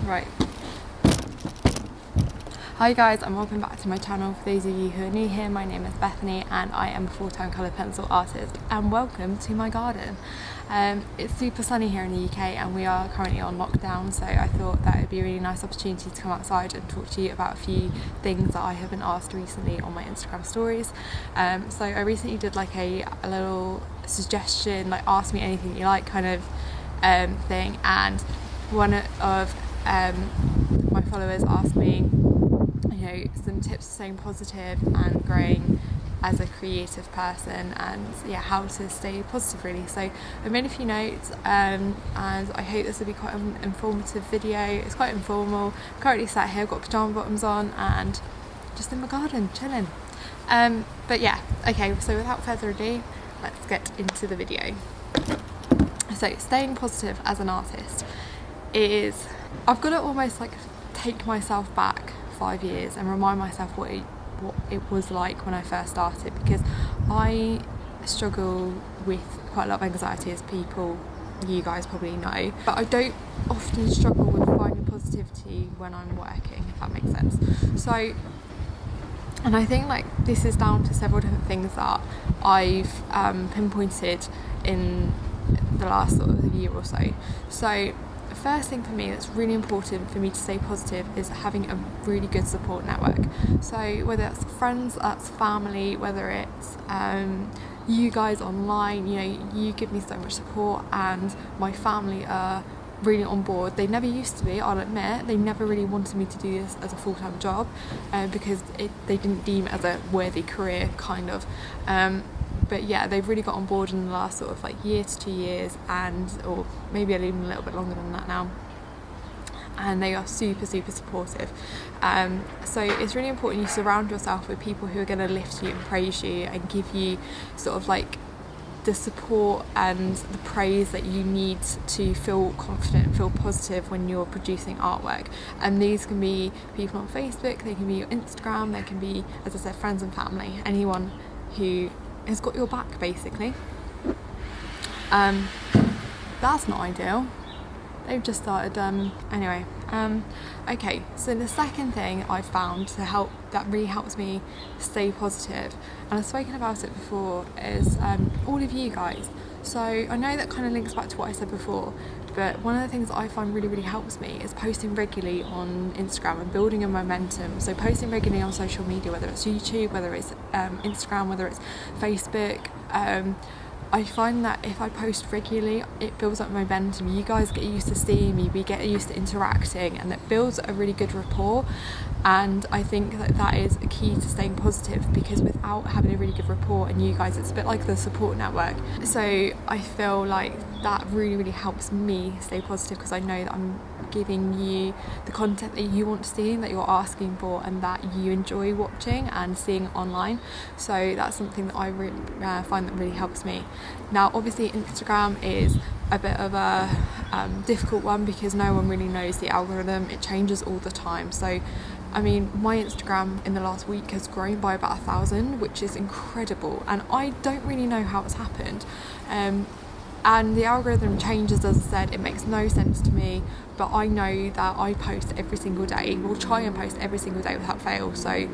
Right. Hi guys, and welcome back to my channel. For those of you who are new here, my name is Bethany and I am a full-time coloured pencil artist, and welcome to my garden. It's super sunny here in the UK and we are currently on lockdown, so I thought that it would be a really nice opportunity to come outside and talk to you about a few things that I have been asked recently on my Instagram stories. So I recently did like a little suggestion, like ask me anything you like kind of thing, and one of my followers asked me some tips for staying positive and growing as a creative person, and how to stay positive really. So I made a few notes and I hope this will be quite an informative video. It's quite informal. I'm currently sat here, I've got pyjama bottoms on and just in my garden chilling. Okay, so without further ado, let's get into the video. So staying positive as an artist is, I've got to almost like take myself back 5 years and remind myself what it was like when I first started, because I struggle with quite a lot of anxiety, as you guys probably know, but I don't often struggle with finding positivity when I'm working, if that makes sense. So, and I think like this is down to several different things that I've pinpointed in the last sort of year or so. So the first thing for me that's really important for me to stay positive is having a really good support network. So whether that's friends, that's family, whether it's you guys online, you give me so much support, and my family are really on board. They never used to be, I'll admit. They never really wanted me to do this as a full-time job because they didn't deem it as a worthy career kind of. But yeah, they've really got on board in the last sort of like year to 2 years, or maybe even a little bit longer than that now. And they are super, super supportive. So it's really important you surround yourself with people who are going to lift you and praise you and give you sort of like the support and the praise that you need to feel confident and feel positive when you're producing artwork. And these can be people on Facebook, they can be your Instagram, they can be, as I said, friends and family, anyone who has got your back basically. That's not ideal. They've just started anyway. Okay, so the second thing I've found that really helps me stay positive, and I've spoken about it before, is all of you guys. So I know that kind of links back to what I said before, but one of the things that I find really, really helps me is posting regularly on Instagram and building a momentum. So posting regularly on social media, whether it's YouTube, whether it's Instagram, whether it's Facebook. I find that if I post regularly, it builds up momentum. You guys get used to seeing me, we get used to interacting, and it builds a really good rapport. And I think that is a key to staying positive, because without having a really good rapport and you guys, it's a bit like the support network. So I feel like that really, really helps me stay positive, because I know that I'm giving you the content that you want to see, that you're asking for, and that you enjoy watching and seeing online. So that's something that I really find that really helps me. Now obviously Instagram is a bit of a difficult one, because no one really knows the algorithm. It changes all the time. So I mean, my Instagram in the last week has grown by about 1,000, which is incredible, and I don't really know how it's happened. And the algorithm changes, as I said. It makes no sense to me, but I know that I post every single day. We'll try and post every single day without fail. So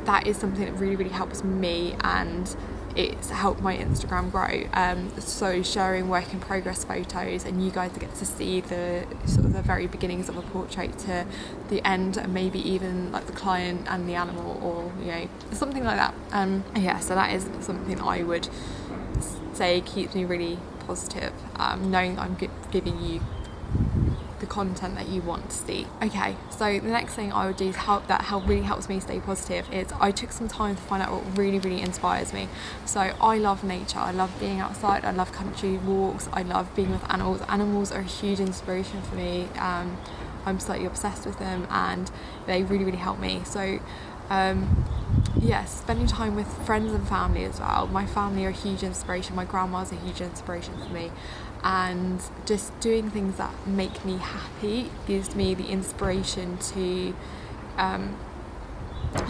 that is something that really, really helps me, and it's helped my Instagram grow. So sharing work in progress photos, and you guys get to see the sort of the very beginnings of a portrait to the end, and maybe even like the client and the animal, or something like that. So that is something I would say keeps me really positive, knowing that I'm giving you the content that you want to see. Okay, so the next thing I would do really helps me stay positive is I took some time to find out what really, really inspires me. So I love nature, I love being outside, I love country walks, I love being with animals. Animals are a huge inspiration for me. I'm slightly obsessed with them, and they really, really help me. So spending time with friends and family as well. My family are a huge inspiration. My grandma's a huge inspiration for me, and just doing things that make me happy gives me the inspiration to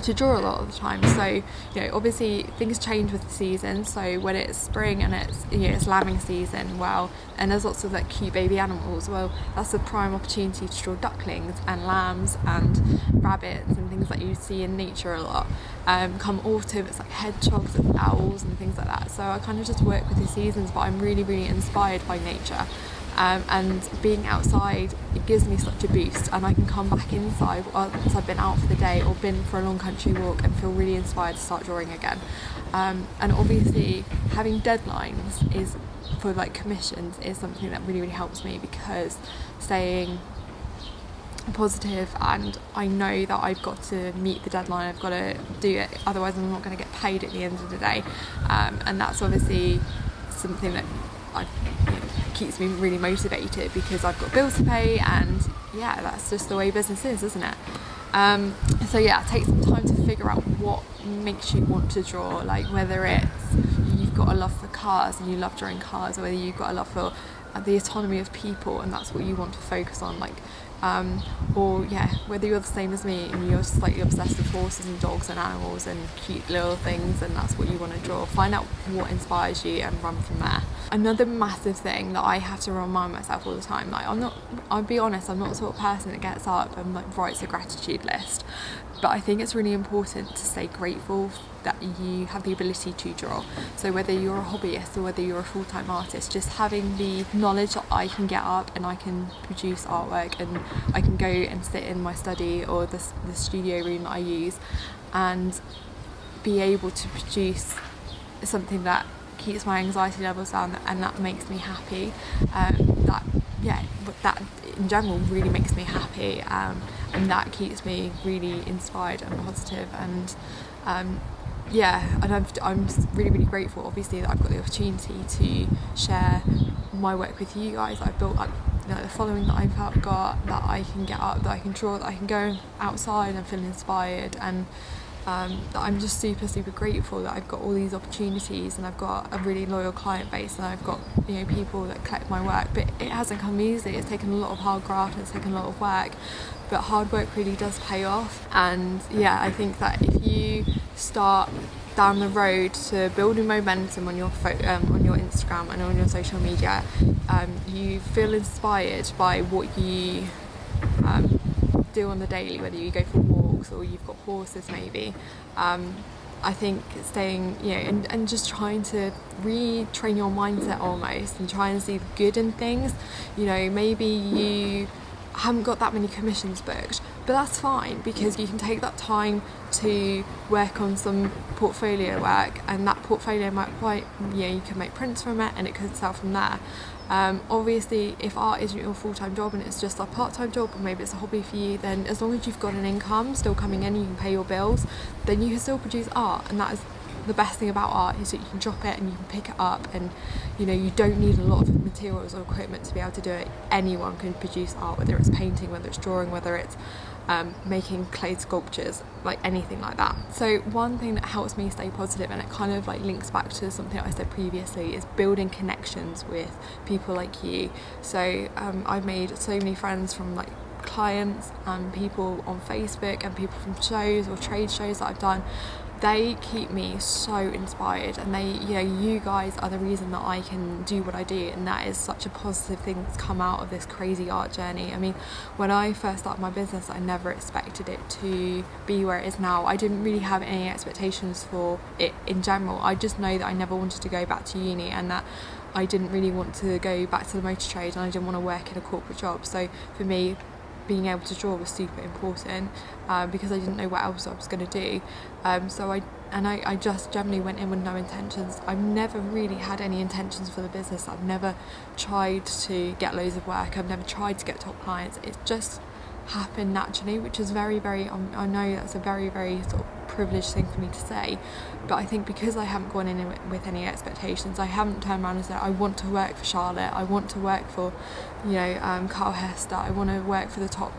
to draw a lot of the time. So, you know, obviously things change with the season. So when it's spring and it's, you know, it's lambing season, well, and there's lots of like cute baby animals, well, that's a prime opportunity to draw ducklings and lambs and rabbits and things that you see in nature a lot. Come autumn, it's like hedgehogs and owls and things like that. So I kind of just work with the seasons, but I'm really, really inspired by nature. And being outside, it gives me such a boost, and I can come back inside once I've been out for the day or been for a long country walk and feel really inspired to start drawing again. And obviously having deadlines is for like commissions is something that really, really helps me, because staying positive, and I know that I've got to meet the deadline, I've got to do it, otherwise I'm not going to get paid at the end of the day. And that's obviously something that keeps me really motivated, because I've got bills to pay, and yeah, that's just the way business is, isn't it? So yeah, take some time to figure out what makes you want to draw, like whether it's you've got a love for cars and you love drawing cars, or whether you've got a love for the autonomy of people and that's what you want to focus on, like or yeah, whether you're the same as me and you're slightly obsessed with horses and dogs and animals and cute little things, and that's what you want to draw. Find out what inspires you and run from there. Another massive thing that I have to remind myself all the time, like I'll be honest, I'm not the sort of person that gets up and like writes a gratitude list, but I think it's really important to stay grateful that you have the ability to draw. So whether you're a hobbyist or whether you're a full-time artist, just having the knowledge that I can get up and I can produce artwork and I can go and sit in my study or the studio room that I use and be able to produce something that keeps my anxiety levels down and that makes me happy, that in general really makes me happy, and that keeps me really inspired and positive, and and I'm really, really grateful obviously that I've got the opportunity to share my work with you guys. I've built up the following that I've got, that I can get up, that I can draw, that I can go outside and feel inspired, and that I'm just super, super grateful that I've got all these opportunities, and I've got a really loyal client base, and I've got, you know, people that collect my work. But it hasn't come easy. It's taken a lot of hard graft, it's taken a lot of work, but hard work really does pay off. And yeah, I think that if you start down the road to building momentum on your Instagram and on your social media, you feel inspired by what you do on the daily, whether you go for walks or you've got horses maybe. I think staying, you know, and just trying to retrain your mindset almost, and try and see the good in things. You know, maybe you haven't got that many commissions booked, but that's fine, because you can take that time to work on some portfolio work, and that portfolio might you can make prints from it and it could sell from there. Obviously if art isn't your full-time job and it's just a part-time job, or maybe it's a hobby for you, then as long as you've got an income still coming in, you can pay your bills, then you can still produce art. And that is the best thing about art, is that you can drop it and you can pick it up, and you know, you don't need a lot of materials or equipment to be able to do it. Anyone can produce art, whether it's painting, whether it's drawing, whether it's making clay sculptures, like anything like that. So one thing that helps me stay positive, and it kind of like links back to something I said previously, is building connections with people like you. So I've made so many friends from like clients and people on Facebook and people from shows or trade shows that I've done. They keep me so inspired, and they, you know, you guys are the reason that I can do what I do, and that is such a positive thing that's come out of this crazy art journey. I mean, when I first started my business, I never expected it to be where it is now. I didn't really have any expectations for it in general. I just know that I never wanted to go back to uni, and that I didn't really want to go back to the motor trade, and I didn't want to work in a corporate job. So for me, being able to draw was super important, because I didn't know what else I was going to do. So I just generally went in with no intentions. I've never really had any intentions for the business. I've never tried to get loads of work. I've never tried to get top clients. It just happened naturally, which is very, very, I know that's a very, very sort of privileged thing for me to say, but I think because I haven't gone in with any expectations, I haven't turned around and said I want to work for Charlotte, I want to work for, you know, Carl Hester, I want to work for the top,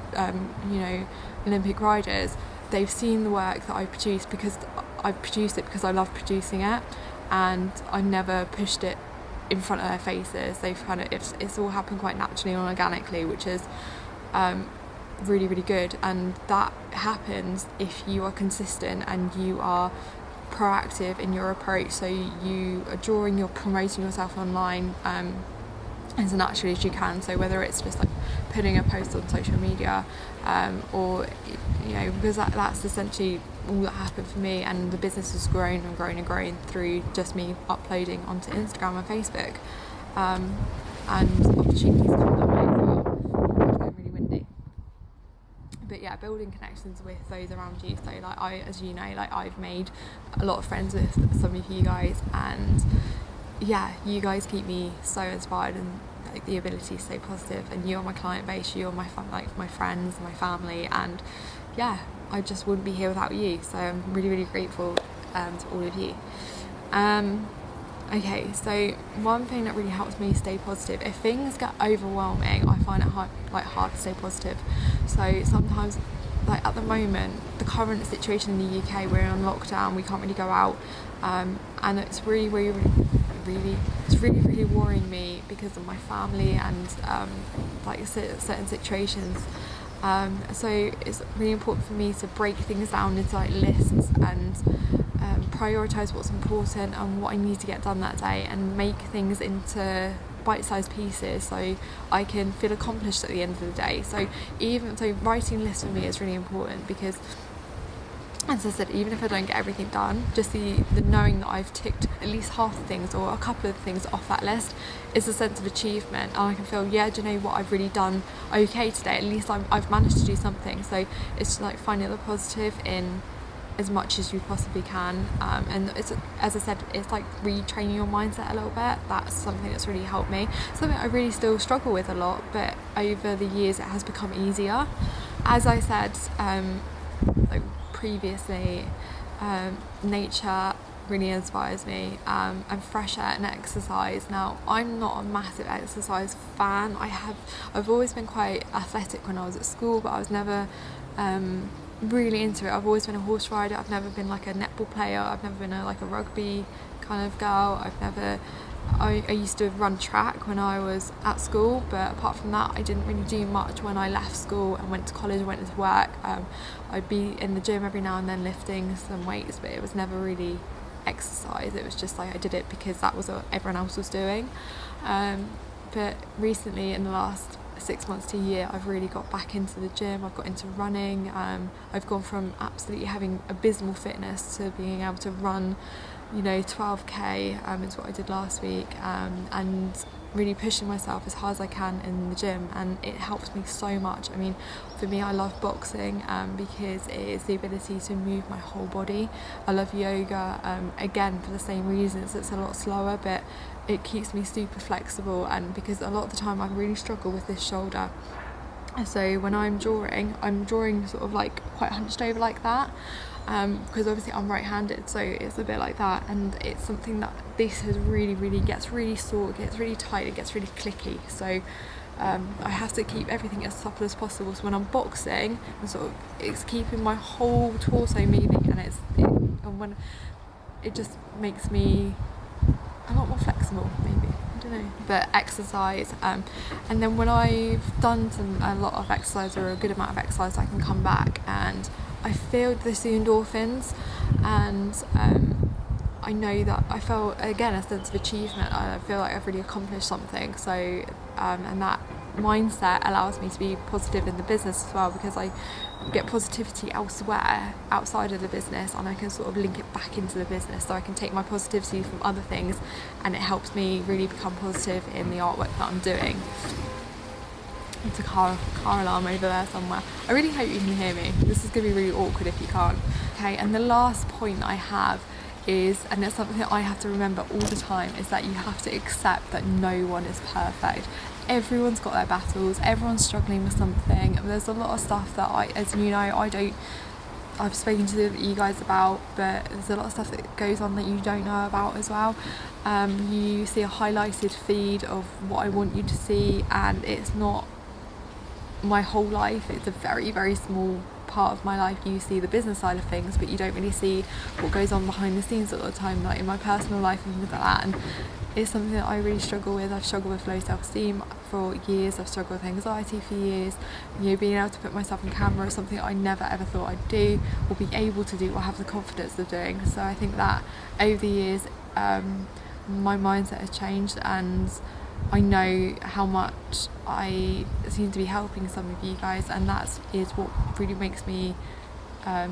you know, Olympic riders. They've seen the work that I produce because I've produced it because I love producing it, and I never pushed it in front of their faces. They've kind of, it's all happened quite naturally and organically, which is really, really good, and that happens if you are consistent and you are proactive in your approach. So you are drawing, you're promoting yourself online as naturally as you can. So whether it's just like putting a post on social media, or because that's essentially all that happened for me, and the business has grown and grown and grown through just me uploading onto Instagram and Facebook, and opportunities come that way as well. It's getting really windy. But yeah, building connections with those around you. So like as you know, like I've made a lot of friends with some of you guys, and yeah, you guys keep me so inspired, and like the ability to stay positive, and you're my client base, you're my my friends, my family, and yeah, I just wouldn't be here without you. So I'm really, really grateful to all of you. Okay, so one thing that really helps me stay positive, if things get overwhelming, I find it hard to stay positive. So sometimes, like at the moment, the current situation in the UK, we're in lockdown, we can't really go out, and it's really worrying me because of my family and like certain situations. So it's really important for me to break things down into like lists and prioritise what's important and what I need to get done that day, and make things into bite-sized pieces so I can feel accomplished at the end of the day. So writing lists for me is really important, because as I said, even if I don't get everything done, just the knowing that I've ticked at least half the things or a couple of things off that list is a sense of achievement, and I can feel, yeah, do you know what, I've really done okay today, at least I've managed to do something. So it's just like finding the positive in as much as you possibly can, and it's, as I said, it's like retraining your mindset a little bit. That's something that's really helped me, something I really still struggle with a lot, but over the years it has become easier. As I said like previously, nature really inspires me, and fresh air and exercise. Now, I'm not a massive exercise fan. I've always been quite athletic when I was at school, but I was never really into it. I've always been a horse rider. I've never been like a netball player. I've never been like a rugby kind of girl. I used to run track when I was at school, but apart from that I didn't really do much. When I left school and went to college, went into work, I'd be in the gym every now and then lifting some weights, but it was never really exercise. It was just like I did it because that was what everyone else was doing. But recently, in the last 6 months to a year, I've really got back into the gym. I've got into running. I've gone from absolutely having abysmal fitness to being able to run 12k is what I did last week, and really pushing myself as hard as I can in the gym, and it helps me so much. I mean, for me, I love boxing because it is the ability to move my whole body. I love yoga again for the same reasons. It's a lot slower, but it keeps me super flexible, and because a lot of the time I really struggle with this shoulder. So when I'm drawing sort of like quite hunched over like that, because obviously I'm right-handed, so it's a bit like that, and it's something that this has really gets really sore, it gets really tight, it gets really clicky. So I have to keep everything as supple as possible. So when I'm boxing, it's keeping my whole torso moving, and when it just makes me a lot more flexible, maybe. I don't know. But exercise, and then when I've done a lot of exercise or a good amount of exercise, I can come back and I feel the endorphins, and I know that I felt again a sense of achievement. I feel like I've really accomplished something. So and that mindset allows me to be positive in the business as well, because I get positivity elsewhere outside of the business, and I can sort of link it back into the business. So I can take my positivity from other things, and it helps me really become positive in the artwork that I'm doing. It's a car alarm over there somewhere. I really hope you can hear me. This is going to be really awkward if you can't. Okay, and the last point I have is, and it's something that I have to remember all the time, is that you have to accept that no one is perfect. Everyone's got their battles, everyone's struggling with something. There's a lot of stuff that I've spoken to you guys about, but there's a lot of stuff that goes on that you don't know about as well. You see a highlighted feed of what I want you to see, and it's not my whole life. It's a very small part of my life you see the business side of things, but you don't really see what goes on behind the scenes all the time, like in my personal life and things like that. And it's something that I really struggle with. I've struggled with low self-esteem for years. I've struggled with anxiety for years. Being able to put myself on camera is something I never ever thought I'd do or be able to do or have the confidence of doing. So I think that over the years my mindset has changed, and I know how much I seem to be helping some of you guys, and that is what really makes me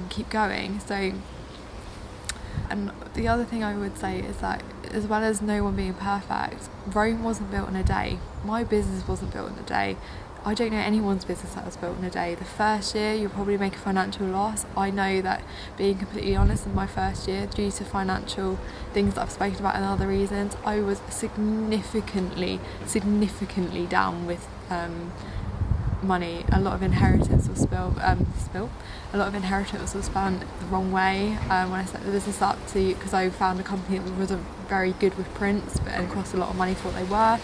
keep going. So, and the other thing I would say is that, as well as no one being perfect, Rome wasn't built in a day. My business wasn't built in a day. I don't know anyone's business that was built in a day. The first year you'll probably make a financial loss. I know that, being completely honest, in my first year, due to financial things that I've spoken about and other reasons, I was significantly down with money. A lot of inheritance was spilled. A lot of inheritance was spent the wrong way when I set the business up, because I found a company that wasn't very good with prints and cost a lot of money for what they were.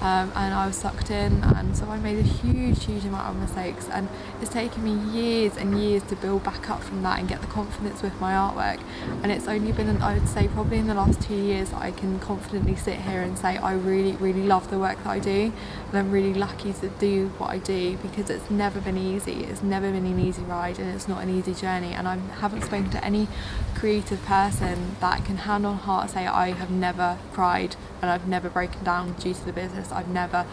And I was sucked in, and so I made a huge amount of mistakes, and it's taken me years and years to build back up from that and get the confidence with my artwork. And it's only been, I would say, probably in the last 2 years that I can confidently sit here and say I really love the work that I do, and I'm really lucky to do what I do, because it's never been easy. It's never been an easy ride, and it's not an easy journey. And I haven't spoken to any creative person that can hand on heart say I have never cried and I've never broken down due to the business. I've never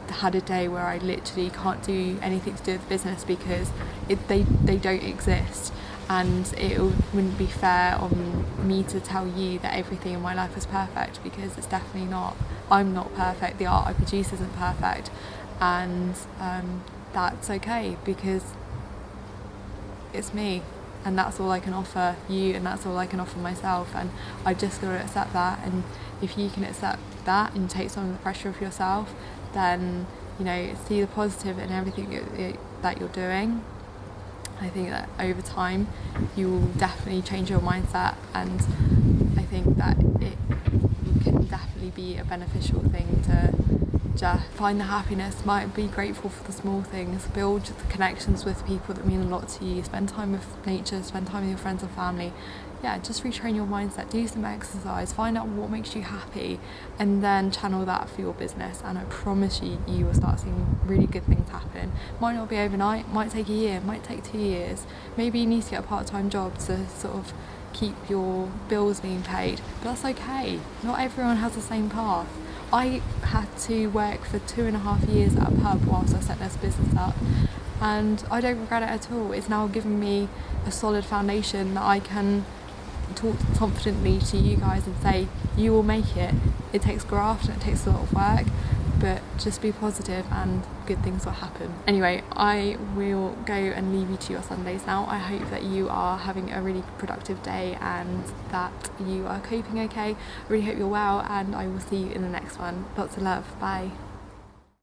had a day where I literally can't do anything to do with the business, because they don't exist. And it wouldn't be fair on me to tell you that everything in my life is perfect, because it's definitely not. I'm not perfect. The art I produce isn't perfect, and that's okay, because it's me, and that's all I can offer you, and that's all I can offer myself, and I just got to accept that. And if you can accept that and take some of the pressure off yourself, then see the positive in everything that you're doing. I think that over time you will definitely change your mindset, and I think that it can definitely be a beneficial thing to just find the happiness, might be grateful for the small things, build the connections with people that mean a lot to you, spend time with nature, spend time with your friends and family. Just retrain your mindset, do some exercise, find out what makes you happy, and then channel that for your business, and I promise you, you will start seeing really good things happen. Might not be overnight, might take a year, might take 2 years. Maybe you need to get a part-time job to sort of keep your bills being paid, but that's okay. Not everyone has the same path. I had to work for 2.5 years at a pub whilst I set this business up, and I don't regret it at all. It's now given me a solid foundation that I can talk confidently to you guys and say, you will make it. It takes graft and it takes a lot of work, but just be positive and good things will happen. Anyway, I will go and leave you to your Sundays now. I hope that you are having a really productive day and that you are coping okay. I really hope you're well, and I will see you in the next one. Lots of love. Bye.